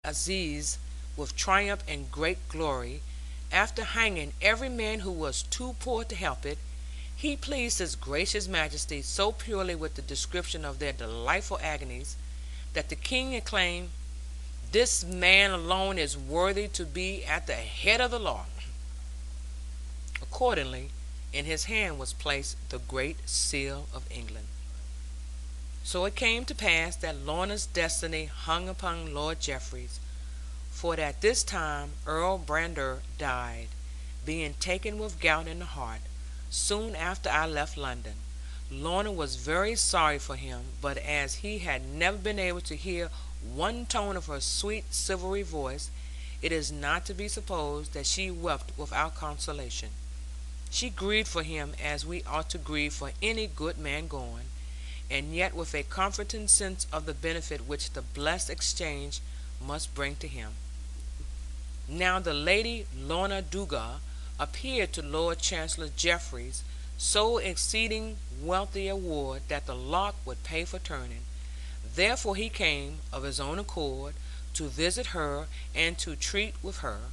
Aziz with triumph and great glory, after hanging every man who was too poor to help it, he pleased his gracious majesty so purely with the description of their delightful agonies, that the king exclaimed, "This man alone is worthy to be at the head of the law." Accordingly, in his hand was placed the great seal of England. So it came to pass that Lorna's destiny hung upon Lord Jeffreys, for at this time Earl Brandir died, being taken with gout in the heart, soon after I left London. Lorna was very sorry for him, but as he had never been able to hear one tone of her sweet silvery voice, it is not to be supposed that she wept without consolation. She grieved for him as we ought to grieve for any good man going, and yet with a comforting sense of the benefit which the blessed exchange must bring to him. Now the Lady Lorna Doone appeared to Lord Chancellor Jeffreys so exceeding wealthy a ward that the lock would pay for turning. Therefore he came, of his own accord, to visit her and to treat with her,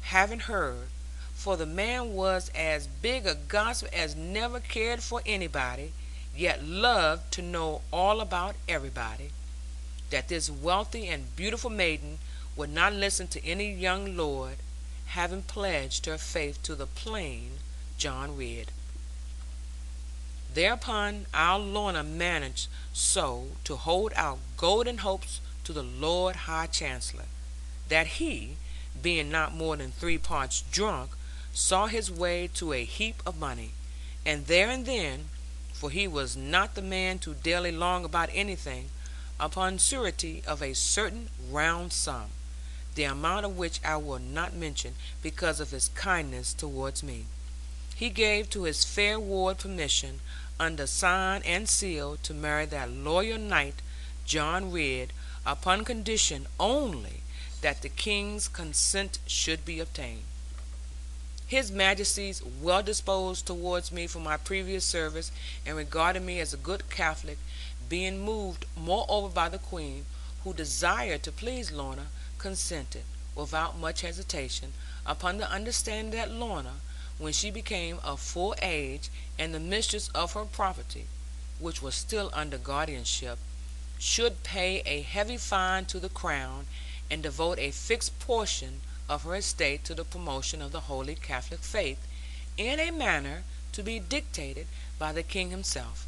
having heard, for the man was as big a gossip as never cared for anybody, yet loved to know all about everybody, that this wealthy and beautiful maiden would not listen to any young lord, having pledged her faith to the plain John Ridd. Thereupon our Lorna managed so to hold out golden hopes to the Lord High Chancellor, that he, being not more than 3 parts drunk, saw his way to a heap of money, and there and then, for he was not the man to daily long about anything, upon surety of a certain round sum, the amount of which I will not mention, because of his kindness towards me, he gave to his fair ward permission, under sign and seal, to marry that loyal knight John Ridd, upon condition only that the king's consent should be obtained. His Majesty's well disposed towards me for my previous service, and regarding me as a good Catholic, being moved moreover by the Queen, who desired to please Lorna, consented, without much hesitation, upon the understanding that Lorna, when she became of full age, and the mistress of her property, which was still under guardianship, should pay a heavy fine to the crown, and devote a fixed portion of her estate to the promotion of the holy Catholic faith, in a manner to be dictated by the king himself.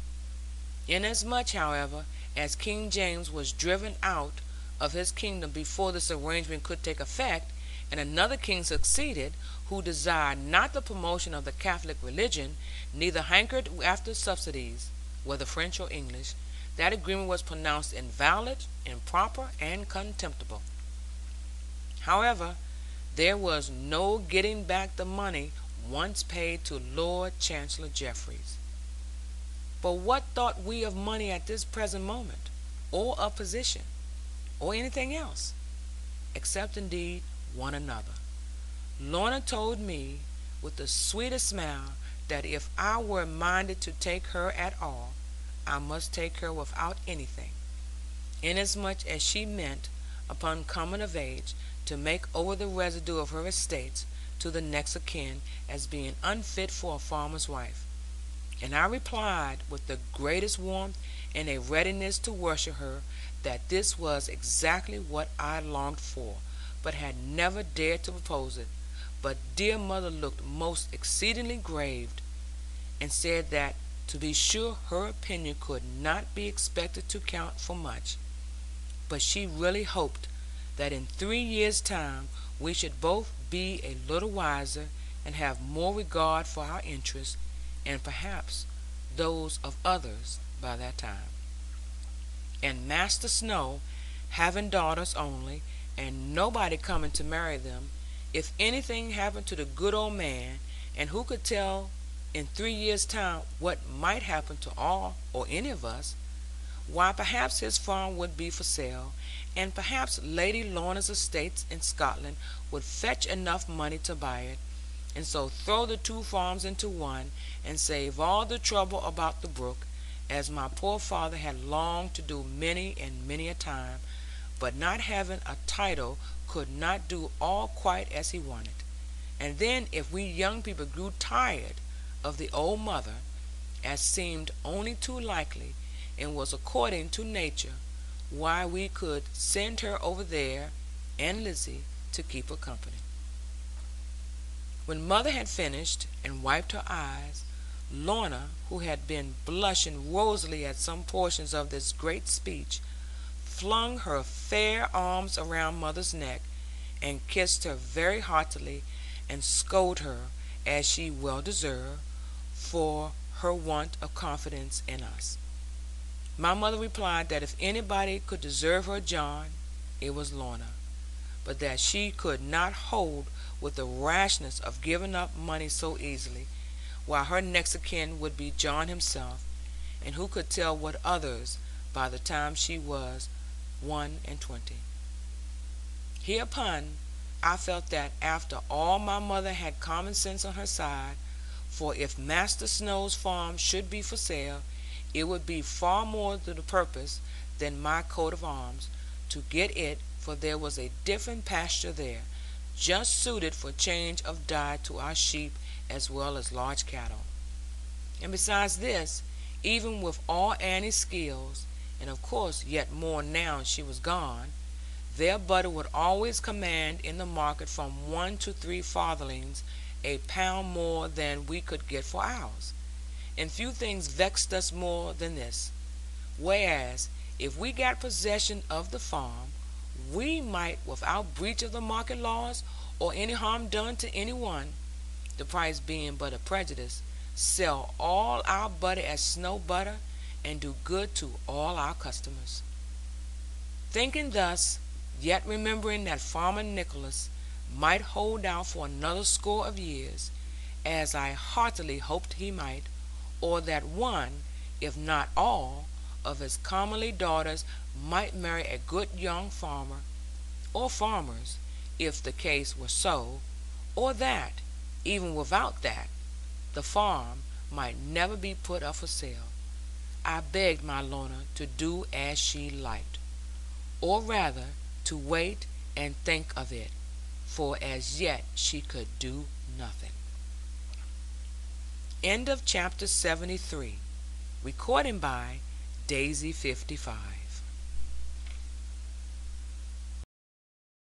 Inasmuch, however, as King James was driven out of his kingdom before this arrangement could take effect, and another king succeeded, who desired not the promotion of the Catholic religion, neither hankered after subsidies, whether French or English, that agreement was pronounced invalid, improper, and contemptible. However, there was no getting back the money once paid to Lord Chancellor Jeffreys. But what thought we of money at this present moment, or of position, or anything else, except indeed one another? Lorna told me, with the sweetest smile, that if I were minded to take her at all, I must take her without anything, inasmuch as she meant, upon coming of age, to make over the residue of her estates to the next of kin, as being unfit for a farmer's wife. And I replied, with the greatest warmth and a readiness to worship her, that this was exactly what I longed for, but had never dared to propose it. But dear mother looked most exceedingly grave, and said that, to be sure, her opinion could not be expected to count for much, but she really hoped that in 3 years' time we should both be a little wiser, and have more regard for our interests, and perhaps those of others, by that time. And Master Snow, having daughters only, and nobody coming to marry them, if anything happened to the good old man, and who could tell in 3 years' time what might happen to all or any of us, why perhaps his farm would be for sale, and perhaps Lady Lorna's estates in Scotland would fetch enough money to buy it, and so throw the 2 farms into one, and save all the trouble about the brook, as my poor father had longed to do many and many a time, but not having a title could not do all quite as he wanted. And then if we young people grew tired of the old mother, as seemed only too likely, and was according to nature, why we could send her over there and Lizzie to keep her company. When mother had finished and wiped her eyes, Lorna, who had been blushing rosily at some portions of this great speech, flung her fair arms around mother's neck, and kissed her very heartily, and scolded her, as she well deserved, for her want of confidence in us. My mother replied that if anybody could deserve her John, it was Lorna, but that she could not hold with the rashness of giving up money so easily, while her next of kin would be John himself, and who could tell what others by the time she was 21. Hereupon I felt that after all my mother had common sense on her side, for if Master Snow's farm should be for sale, it would be far more to the purpose than my coat of arms to get it, for there was a different pasture there, just suited for change of diet to our sheep as well as large cattle. And besides this, even with all Annie's skills, and of course yet more now she was gone, their butter would always command in the market from 1 to 3 farthings a pound more than we could get for ours. And few things vexed us more than this. Whereas, if we got possession of the farm, we might, without breach of the market laws, or any harm done to any one, the price being but a prejudice, sell all our butter as snow butter, and do good to all our customers. Thinking thus, yet remembering that Farmer Nicholas might hold out for another score of years, as I heartily hoped he might, or that one, if not all, of his comely daughters might marry a good young farmer, or farmers, if the case were so, or that, even without that, the farm might never be put up for sale, I begged my Lorna to do as she liked, or rather to wait and think of it, for as yet she could do nothing. End of chapter 73. Recording by Daisy 55.